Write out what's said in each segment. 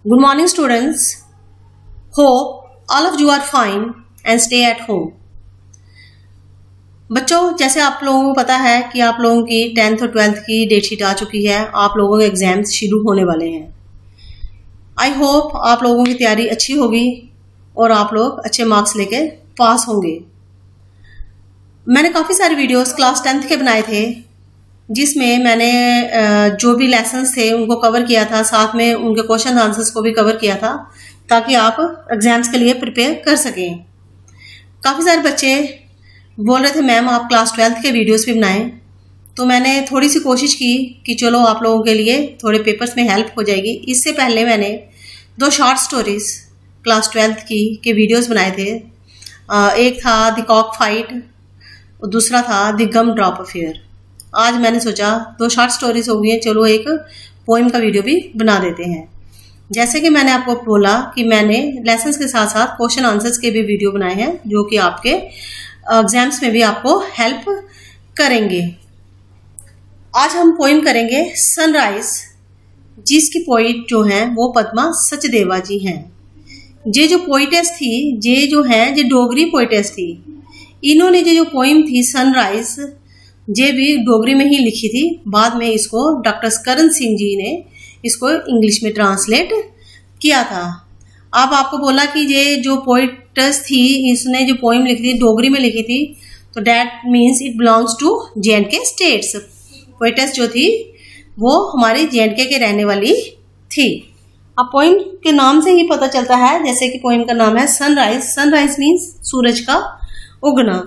Good morning, students. Hope all of you are fine and stay at home. बच्चों, जैसे आप लोगों को पता है कि आप लोगों की 10th और 12th की डेट शीट आ चुकी है। आप लोगों के एग्जाम्स शुरू होने वाले हैं। आई होप आप लोगों की तैयारी अच्छी होगी और आप लोग अच्छे मार्क्स लेके पास होंगे। मैंने काफ़ी सारे वीडियोस क्लास 10th के बनाए थे, जिसमें मैंने जो भी लेसन्स थे उनको कवर किया था, साथ में उनके क्वेश्चन आंसर्स को भी कवर किया था, ताकि आप एग्जाम्स के लिए प्रिपेयर कर सकें। काफ़ी सारे बच्चे बोल रहे थे मैम आप क्लास 12th के वीडियोस भी बनाएं, तो मैंने थोड़ी सी कोशिश की कि चलो आप लोगों के लिए थोड़े पेपर्स में हेल्प हो जाएगी। इससे पहले मैंने 2 शॉर्ट स्टोरीज क्लास 12th के वीडियोस बनाए थे। एक था द कॉक फाइट और दूसरा था द गम ड्रॉप अफेयर। आज मैंने सोचा 2 शॉर्ट स्टोरीज हो गई हैं, चलो एक पोइम का वीडियो भी बना देते हैं। जैसे कि मैंने आपको बोला कि मैंने लेसन्स के साथ साथ क्वेश्चन आंसर्स के भी वीडियो बनाए हैं, जो कि आपके एग्जाम्स में भी आपको हेल्प करेंगे। आज हम पोइम करेंगे सनराइज, जिसकी पोइट जो हैं वो पद्मा सचदेवा जी हैं। ये जो पोइटेस थी, ये जो है ये डोगरी पोइटेस थी। इन्होंने ये जो पोइम थी सनराइज, ये भी डोगरी में ही लिखी थी। बाद में इसको डॉक्टर करण सिंह जी ने इसको इंग्लिश में ट्रांसलेट किया था। अब आपको बोला कि ये जो पोइटस थी, इसने जो पोइम लिखी थी डोगरी में लिखी थी, तो that means it belongs to J&K states. Poetess जो थी वो हमारे J&K के रहने वाली थी। अब पोइम के नाम से ही पता चलता है, जैसे कि पोइम का नाम है सनराइज। सनराइज मीन्स सूरज का उगना।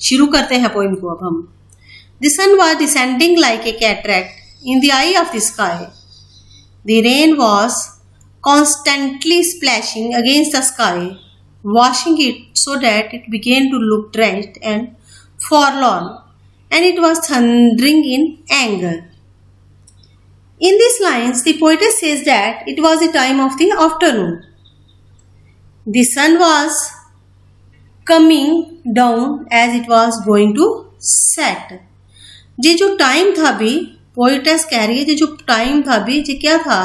शुरू करते हैं पोइम को अब हम। The sun was descending like a cataract in the eye of the sky. The rain was constantly splashing against the sky, washing it so that it began to look drenched and forlorn, and it was thundering in anger. In these lines, the poetess says that it was the time of the afternoon. The sun was coming down as it was going to set. ये जो time था भी, poetess कह रही है, ये जो time था भी, ये क्या था?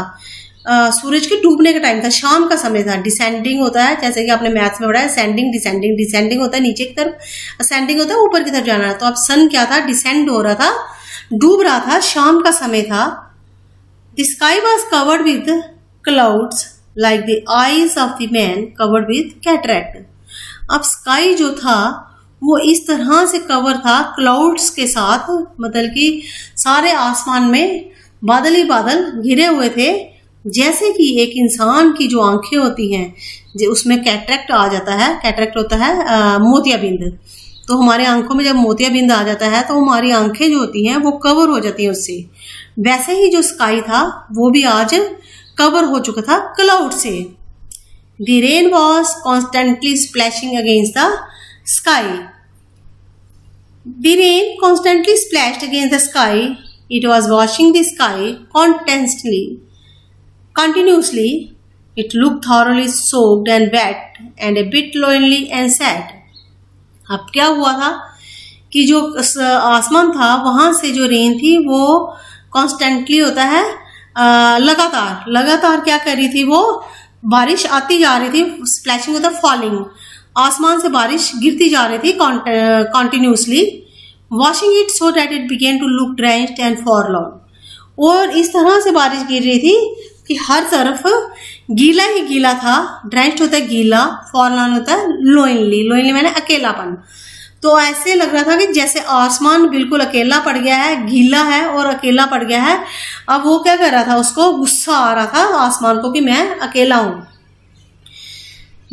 सूरज के डूबने का टाइम था, शाम का समय था। डिसेंडिंग होता है, जैसे कि आपने मैथ्स में पढ़ा है, सेंडिंग डिसेंडिंग। डिसेंडिंग होता है नीचे की तरफ, असेंडिंग होता है ऊपर की तरफ जाना। तो अब सन क्या था? डिसेंड हो रहा था, डूब रहा था, शाम का समय था। The sky was covered with clouds like the eyes of the man covered with cataract. अब स्काई जो था वो इस तरह से कवर था क्लाउड्स के साथ, मतलब कि सारे आसमान में बादल ही बादल घिरे हुए थे, जैसे कि एक इंसान की जो आंखें होती हैं उसमें कैटरैक्ट आ जाता है। कैटरैक्ट होता है मोतियाबिंद। तो हमारे आंखों में जब मोतियाबिंद आ जाता है तो हमारी आंखें जो होती हैं वो कवर हो जाती हैं उससे। वैसे ही जो स्काई था वो भी आज कवर हो चुका था क्लाउड से। The rain was constantly splashing against the sky. The rain constantly splashed against the sky. It was washing the sky continuously. It looked thoroughly soaked and wet and a bit lonely and sad. अब क्या हुआ था कि जो आसमान था वहाँ से जो रेन थी वो कॉन्स्टेंटली होता है लगातार क्या कर रही थी? वो बारिश आती जा रही थी। स्प्लैशिंग होता है फॉलिंग, आसमान से बारिश गिरती जा रही थी continuously. Washing it so that it began to look drenched and forlorn. और इस तरह से बारिश गिर रही थी कि हर तरफ गीला ही गीला था। ड्रेंच्ड होता है गीला, फॉरलॉर्न होता है लोनली। लोनली मैंने अकेलापन। तो ऐसे लग रहा था कि जैसे आसमान बिल्कुल अकेला पड़ गया है, गीला है और अकेला पड़ गया है। अब वो क्या कर रहा था? उसको गुस्सा आ रहा था आसमान को कि मैं अकेला हूं।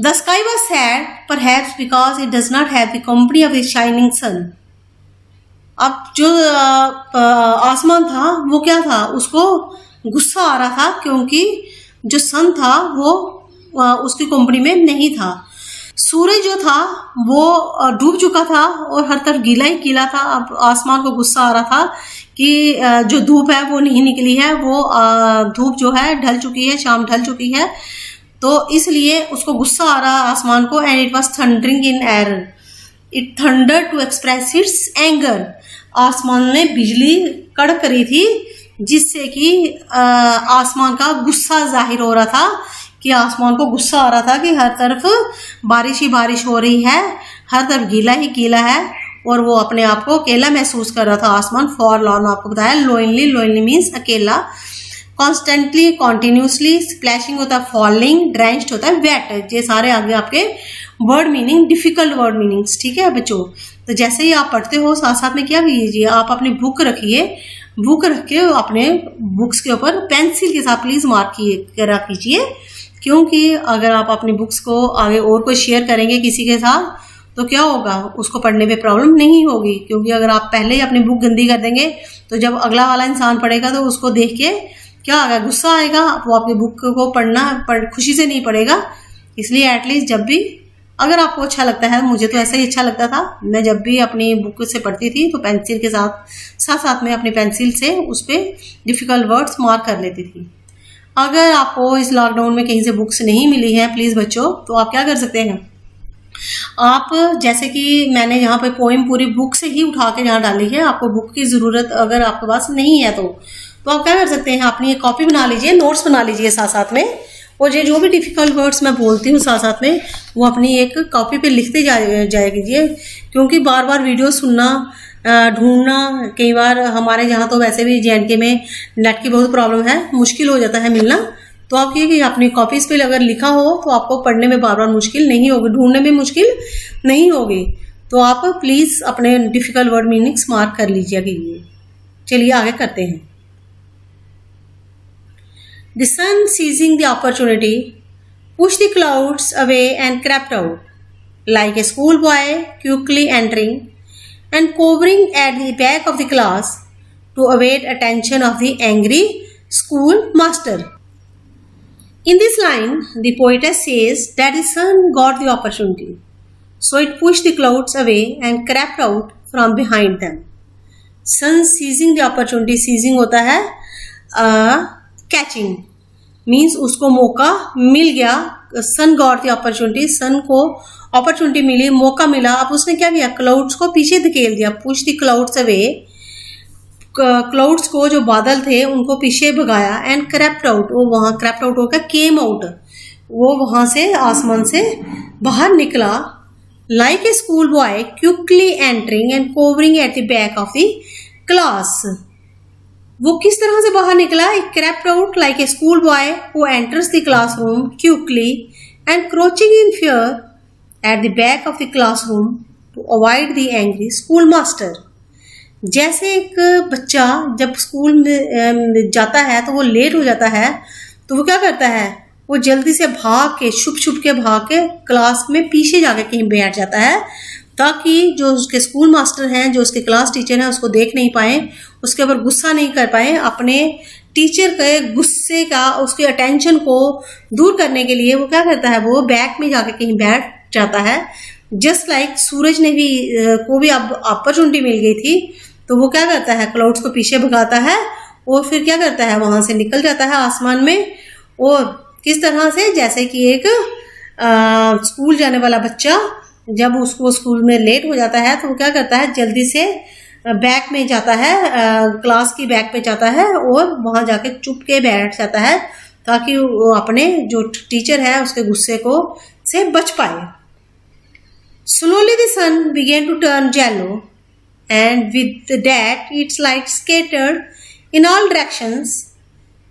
The sky was sad perhaps because it does not have the company of a shining sun. अब जो आसमान था वो क्या था? उसको गुस्सा आ रहा था क्योंकि जो सन था वो उसकी कंपनी में नहीं था। सूरज जो था वो डूब चुका था और हर तरफ गीला ही गीला था। अब आसमान को गुस्सा आ रहा था कि जो धूप है वो नहीं निकली है, वो धूप जो है ढल चुकी है, शाम ढल चुकी है। तो इसलिए उसको गुस्सा आ रहा आसमान को। And it was thundering in air, it thunder to express its anger. आसमान में बिजली कड़क रही थी जिससे कि आसमान का गुस्सा जाहिर हो रहा था, कि आसमान को गुस्सा आ रहा था कि हर तरफ बारिश ही बारिश हो रही है, हर तरफ गीला ही गीला है, और वो अपने आप को अकेला महसूस कर रहा था आसमान। फॉर लॉन आपको बताया, लोनली, लोनली मीन्स अकेला। कॉन्स्टेंटली, कॉन्टिन्यूसली, स्प्लैशिंग होता है फॉलिंग, ड्रेंच्ड होता है वेट। ये सारे आगे आपके word meaning, difficult word meanings, ठीक है बच्चों। तो जैसे ही आप पढ़ते हो साथ साथ में क्या कीजिए, आप अपनी बुक रखिए, बुक रख के अपने बुक्स के ऊपर पेंसिल के साथ प्लीज मार्क करा कीजिए, क्योंकि अगर आप अपनी बुक्स को आगे और कोई शेयर करेंगे किसी के साथ तो क्या होगा, उसको पढ़ने में प्रॉब्लम नहीं होगी। क्योंकि अगर आप पहले ही अपनी बुक गंदी कर देंगे तो जब अगला वाला इंसान पढ़ेगा तो उसको देख के क्या आएगा, गुस्सा आएगा, वो आपकी बुक को खुशी से नहीं पढ़ेगा। इसलिए एटलीस्ट जब भी अगर आपको अच्छा लगता है, मुझे तो ऐसा ही अच्छा लगता था, मैं जब भी अपनी बुक से पढ़ती थी तो पेंसिल के साथ में अपनी पेंसिल से उस पर डिफिकल्ट वर्ड्स मार्क कर लेती थी। अगर आपको इस लॉकडाउन में कहीं से बुक्स नहीं मिली हैं प्लीज़ बच्चों, तो आप क्या कर सकते हैं, आप जैसे कि मैंने यहाँ पे पोएम पूरी बुक से ही उठा के यहाँ डाली है, आपको बुक की ज़रूरत अगर आपके पास नहीं है तो आप क्या कर सकते हैं, अपनी एक कॉपी बना लीजिए, नोट्स बना लीजिए साथ साथ में, और ये जो भी डिफिकल्ट वर्ड्स मैं बोलती हूँ साथ साथ में वो अपनी एक कॉपी पे लिखते जाया कीजिए। क्योंकि बार बार वीडियो सुनना, ढूंढना, कई बार हमारे यहाँ तो वैसे भी JNK में नेट की बहुत प्रॉब्लम है, मुश्किल हो जाता है मिलना। तो आप ये कि अपनी कॉपीज पे अगर लिखा हो तो आपको पढ़ने में बार बार मुश्किल नहीं होगी, ढूंढने में मुश्किल नहीं होगी। तो आप प्लीज अपने डिफिकल्ट वर्ड मीनिंग्स मार्क कर लीजिए। चलिए आगे करते हैं। The sun, seizing the opportunity, pushed the clouds away and crept out, like a schoolboy quickly entering and cowering at the back of the class to await attention of the angry schoolmaster. In this line, the poetess says that the sun got the opportunity, so it pushed the clouds away and crept out from behind them. Sun seizing the opportunity, seizing होता है catching, means उसको मौका मिल गया। सन got the opportunity, सन को opportunity मिली, मौका मिला। अब उसने क्या किया, क्लाउड्स को पीछे धकेल दिया, push the clouds away, clouds को जो बादल थे उनको पीछे भगाया, एंड क्रेप्ट आउट, वो वहां क्रेप्ट आउट होकर केम आउट, वो वहां से आसमान से बाहर निकला। Like a school boy quickly entering and covering at the back of the class, वो किस तरह से बाहर निकला, crept out like a schoolboy who enters the classroom quickly and crouching in fear at the back of the classroom to avoid the angry schoolmaster. जैसे एक बच्चा जब स्कूल में जाता है तो वो लेट हो जाता है, तो वो क्या करता है, वो जल्दी से भाग के छुप के भाग के क्लास में पीछे जाके कहीं बैठ जाता है, ताकि जो उसके स्कूल मास्टर हैं, जो उसके क्लास टीचर हैं, उसको देख नहीं पाए, उसके ऊपर गुस्सा नहीं कर पाए। अपने टीचर के गुस्से का, उसके अटेंशन को दूर करने के लिए वो क्या करता है, वो बैक में जाके कहीं बैठ जाता है। जस्ट लाइक सूरज ने भी को भी अब अपॉर्चुनिटी मिल गई थी, तो वो क्या करता है, क्लाउड्स को पीछे भगाता है और फिर क्या करता है, वहां से निकल जाता है आसमान में। और किस तरह से, जैसे कि एक स्कूल जाने वाला बच्चा जब उसको स्कूल में लेट हो जाता है तो वो क्या करता है, जल्दी से बैक में जाता है, क्लास की बैक पे जाता है और वहां जाके चुप के बैठ जाता है, ताकि वो अपने जो टीचर है उसके गुस्से को से बच पाए। Slowly the sun began to turn yellow, and with that its light scattered in all directions.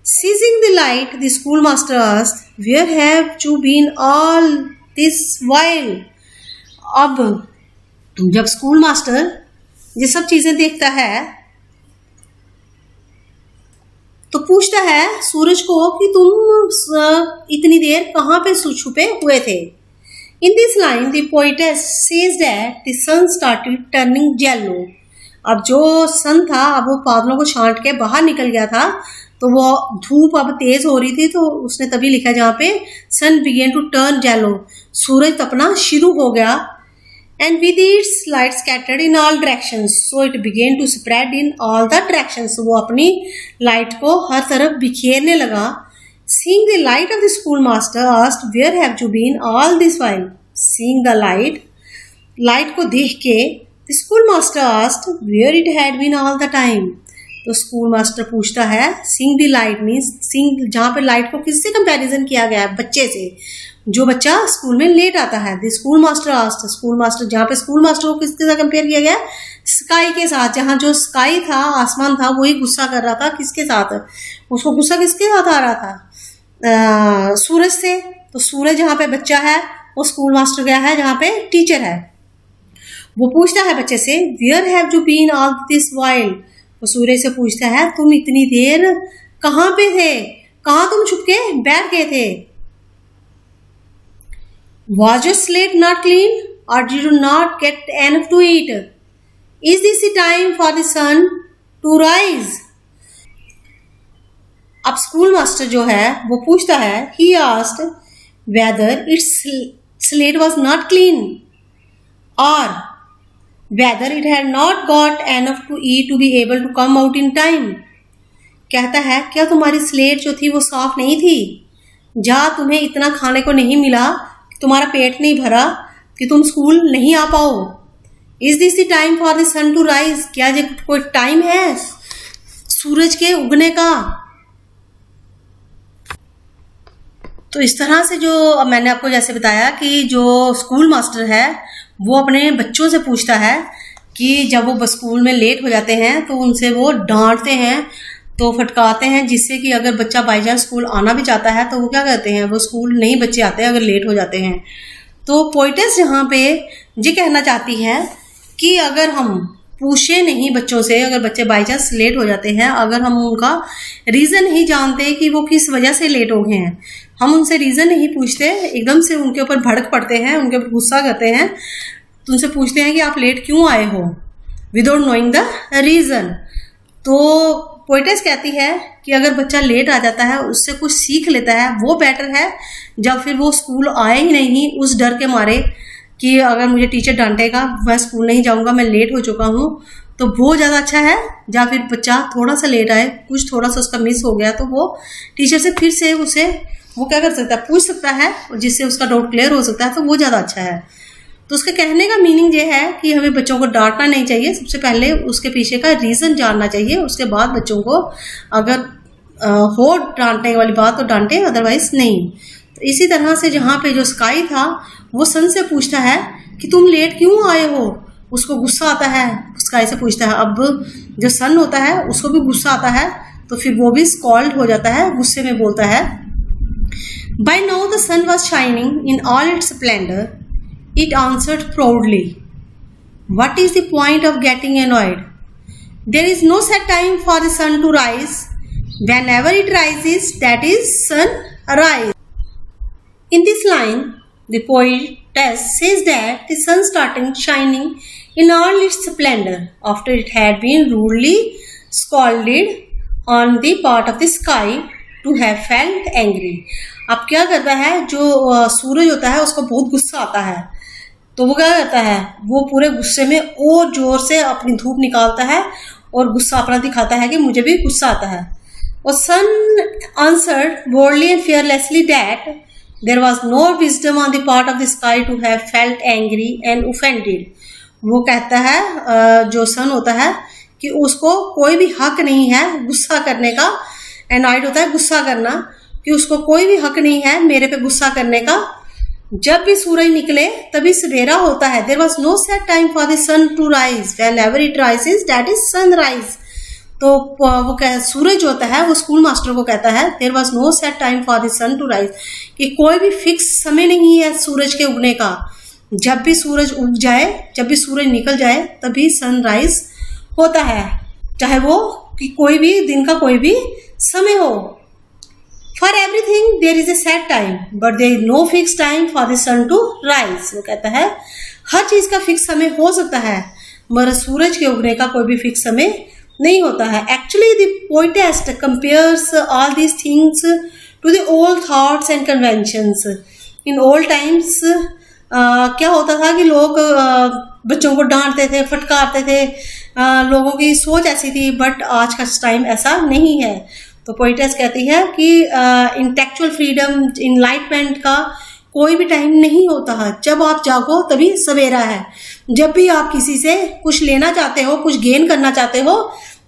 Seizing the light, the schoolmaster asked, "Where have you been all this while?" अब जब स्कूल मास्टर ये सब चीजें देखता है तो पूछता है सूरज को कि तुम इतनी देर कहाँ पे छुपे हुए थे। In this line the poetess says that the sun started turning yellow, अब जो सन था अब वो बादलों को छांट के बाहर निकल गया था, तो वो धूप अब तेज हो रही थी, तो उसने तभी लिखा जहाँ पे सन बिगेन टू टर्न येलो, सूरज तपना शुरू हो गया। And with its light scattered in all directions, so it began to spread in all the directions. वो अपनी लाइट को हर तरफ बिखेरने लगा। Seeing the light of the schoolmaster asked, "Where have you been all this while?" Seeing the light, light को देख के the schoolmaster asked, "Where it had been all the time?" तो स्कूल मास्टर पूछता है seeing the light means seeing, जहाँ पे light को किससे कंपैरिजन किया गया है, बच्चे से, जो बच्चा स्कूल में लेट आता है। The school master asked, school master, जहाँ पे स्कूल मास्टर को किसके साथ कंपेयर किया गया, स्काई के साथ। जहाँ जो स्काई था, आसमान था, वही गुस्सा कर रहा था किसके साथ, उसको गुस्सा किसके साथ आ रहा था, सूरज से। तो सूरज जहाँ पे बच्चा है वो स्कूल मास्टर गया है जहाँ पे टीचर है। वो पूछता है बच्चे से where have you been all this while, वो सूरज से पूछता है तुम इतनी देर कहाँ पे थे, कहाँ तुम छुप के बैठ गए थे। Was your slate not clean or did you not get enough to eat? Is this the time for the sun to rise? अब स्कूल मास्टर जो है वो पूछता है he asked whether its slate was not clean or whether it had not got enough to eat to be able to come out in time. कहता है क्या तुम्हारी स्लेट जो थी वो साफ नहीं थी, जहाँ तुम्हें इतना खाने को नहीं मिला, तुम्हारा पेट नहीं भरा कि तुम स्कूल नहीं आ पाओ। Is this the time for the sun to rise, क्या ये कोई टाइम है सूरज के उगने का। तो इस तरह से जो मैंने आपको जैसे बताया कि जो स्कूल मास्टर है वो अपने बच्चों से पूछता है कि जब वो स्कूल में लेट हो जाते हैं तो उनसे वो डांटते हैं, तो फटकारते हैं, जिससे कि अगर बच्चा बाई चांस स्कूल आना भी चाहता है तो वो क्या करते हैं, वो स्कूल नहीं बच्चे आते हैं अगर लेट हो जाते हैं। तो पोइटेस यहाँ पे ये कहना चाहती है कि अगर हम पूछे नहीं बच्चों से, अगर बच्चे बाई चांस लेट हो जाते हैं, अगर हम उनका रीज़न नहीं जानते कि वो किस वजह से लेट हो गए हैं, हम उनसे रीज़न नहीं पूछते, एकदम से उनके ऊपर भड़क पड़ते हैं, उनके ऊपर गुस्सा करते हैं, तो उनसे पूछते हैं कि आप लेट क्यों आए हो विदाउट नोइंग द रीज़न। तो पोइटेस कहती है कि अगर बच्चा लेट आ जाता है, उससे कुछ सीख लेता है, वो बेटर है जब फिर वो स्कूल आए ही नहीं उस डर के मारे कि अगर मुझे टीचर डांटेगा, मैं स्कूल नहीं जाऊंगा, मैं लेट हो चुका हूँ, तो वो ज़्यादा अच्छा है। या फिर बच्चा थोड़ा सा लेट आए, कुछ थोड़ा सा उसका मिस हो गया, तो वो टीचर से फिर से उसे वो क्या कर सकता है, पूछ सकता है, जिससे उसका डाउट क्लियर हो सकता है, तो वो ज़्यादा अच्छा है। तो उसके कहने का मीनिंग ये है कि हमें बच्चों को डांटना नहीं चाहिए, सबसे पहले उसके पीछे का रीज़न जानना चाहिए, उसके बाद बच्चों को अगर हो डांटने वाली बात तो डांटे, अदरवाइज नहीं। तो इसी तरह से जहाँ पे जो स्काई था वो सन से पूछता है कि तुम लेट क्यों आए हो, उसको गुस्सा आता है, स्काई से पूछता है। अब जो सन होता है उसको भी गुस्सा आता है, तो फिर वो भी स्कॉल्ड हो जाता है, गुस्से में बोलता है By now the sun was shining in all its splendor. It answered proudly, what is the point of getting annoyed? There is no set time for the sun to rise. Whenever it rises, that is sunrise. In this line, the poetess says that the sun started shining in all its splendor after it had been rudely scolded on the part of the sky to have felt angry. अब क्या करता है, जो सूरज होता है उसको बहुत गुस्सा आता है, तो वो क्या करता है, वो पूरे गुस्से में और जोर से अपनी धूप निकालता है और गुस्सा अपना दिखाता है कि मुझे भी गुस्सा आता है। और sun answered boldly and fearlessly that there was no wisdom on the part of the sky to have felt angry and offended. वो कहता है, जो सन होता है, कि उसको कोई भी हक नहीं है गुस्सा करने का। एनॉयड होता है गुस्सा करना, कि उसको कोई भी हक नहीं है मेरे पे गुस्सा करने का। जब भी सूरज निकले तभी सवेरा होता है। There was no set time for the sun to rise, whenever it rises that is sunrise. तो वो सूरज होता है वो स्कूल मास्टर को कहता है there was no set time for the sun to rise, कि कोई भी फिक्स समय नहीं है सूरज के उगने का। जब भी सूरज उग जाए, जब भी सूरज निकल जाए, तभी सनराइज होता है, चाहे वो कि कोई भी दिन का कोई भी समय हो। For everything there is a set time, but there is no fixed time for the sun to rise. वो कहता है हर चीज का फिक्स समय हो सकता है, मगर सूरज के उगने का कोई भी फिक्स समय नहीं होता है। Actually, the poetess compares all these things to the old thoughts and conventions. In old times क्या होता था कि लोग बच्चों को डांटते थे, फटकारते थे, लोगों की सोच ऐसी थी, बट आज का टाइम ऐसा नहीं है। तो पोइटेस कहती है कि इंटेलेक्चुअल फ्रीडम, इनलाइटमेंट का कोई भी टाइम नहीं होता है। जब आप जागो तभी सवेरा है। जब भी आप किसी से कुछ लेना चाहते हो, कुछ गेन करना चाहते हो,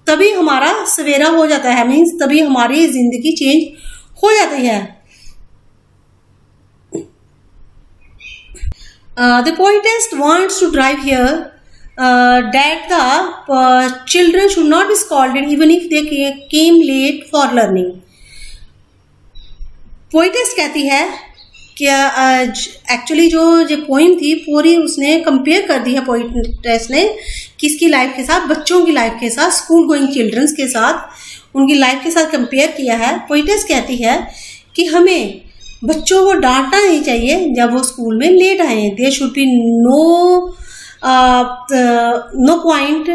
तभी हमारा सवेरा हो जाता है, मीन्स तभी हमारी जिंदगी चेंज हो जाती है। The poetess wants to drive here that the children should not be scolded even if they came late for learning. Poetess कहती है कि एक्चुअली जो पोइम थी पूरी उसने कंपेयर कर दी है पोइटेस ने किसकी लाइफ के साथ, बच्चों की लाइफ के साथ, स्कूल गोइंग चिल्ड्रंस के साथ, उनकी लाइफ के साथ कंपेयर किया है। पोइटेस कहती है कि हमें बच्चों को डांटना नहीं चाहिए जब वो स्कूल में लेट आए। There should be no point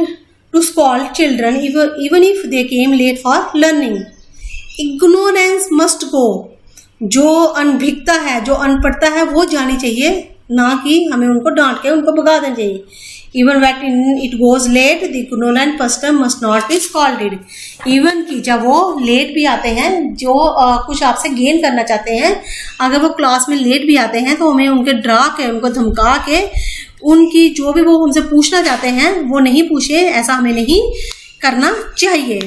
to scold children even if they came late for learning. Ignorance must go. जो अनभिज्ञता है, जो अनपढ़ता है वो जानी चाहिए, ना कि हमें उनको डांट के उनको भगा देना चाहिए। Even when it goes let the ignorant person must not be scolded. Even कि जब वो लेट भी आते हैं, जो कुछ आपसे गेन करना चाहते हैं, अगर वो क्लास में लेट भी आते हैं तो हमें उनके डरा के, उनको धमका के, उनकी जो भी वो हमसे पूछना चाहते हैं वो नहीं पूछे, ऐसा हमें नहीं करना चाहिए।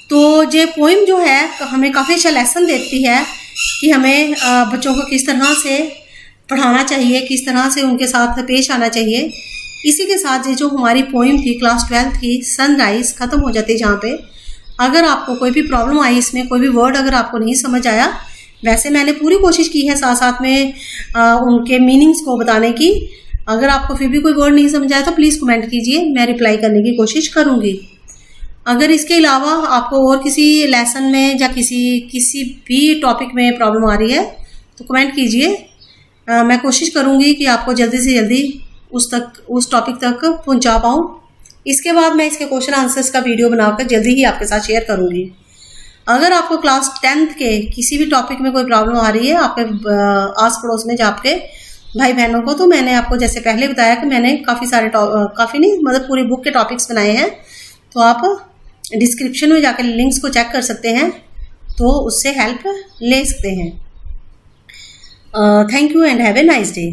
तो ये पोइम जो है हमें काफ़ी अच्छा लेसन देती है कि हमें बच्चों को किस तरह से पढ़ाना चाहिए, किस तरह से उनके साथ पेश आना चाहिए। इसी के साथ ये जो हमारी पोइम थी क्लास 12 की सनराइज ख़त्म हो जाती है जहाँ पे। अगर आपको कोई भी प्रॉब्लम आई, इसमें कोई भी वर्ड अगर आपको नहीं समझ आया, वैसे मैंने पूरी कोशिश की है साथ साथ में उनके मीनिंग्स को बताने की। अगर आपको फिर भी कोई वर्ड नहीं समझ आया तो प्लीज़ कमेंट कीजिए, मैं रिप्लाई करने की कोशिश करूँगी। अगर इसके अलावा आपको और किसी लेसन में या किसी भी टॉपिक में प्रॉब्लम आ रही है तो कमेंट कीजिए। मैं कोशिश करूँगी कि आपको जल्दी से जल्दी उस टॉपिक तक पहुँचा पाऊँ। इसके बाद मैं इसके क्वेश्चन आंसर्स का वीडियो बनाकर जल्दी ही आपके साथ शेयर करूँगी। अगर आपको क्लास 10th के किसी भी टॉपिक में कोई प्रॉब्लम आ रही है आपके आस पड़ोस में जो आपके भाई बहनों को, तो मैंने आपको जैसे पहले बताया कि मैंने काफ़ी नहीं मतलब पूरी बुक के टॉपिक्स बनाए हैं, तो आप डिस्क्रिप्शन में जाकर लिंक्स को चेक कर सकते हैं, तो उससे हेल्प ले सकते हैं। Thank you and have a nice day.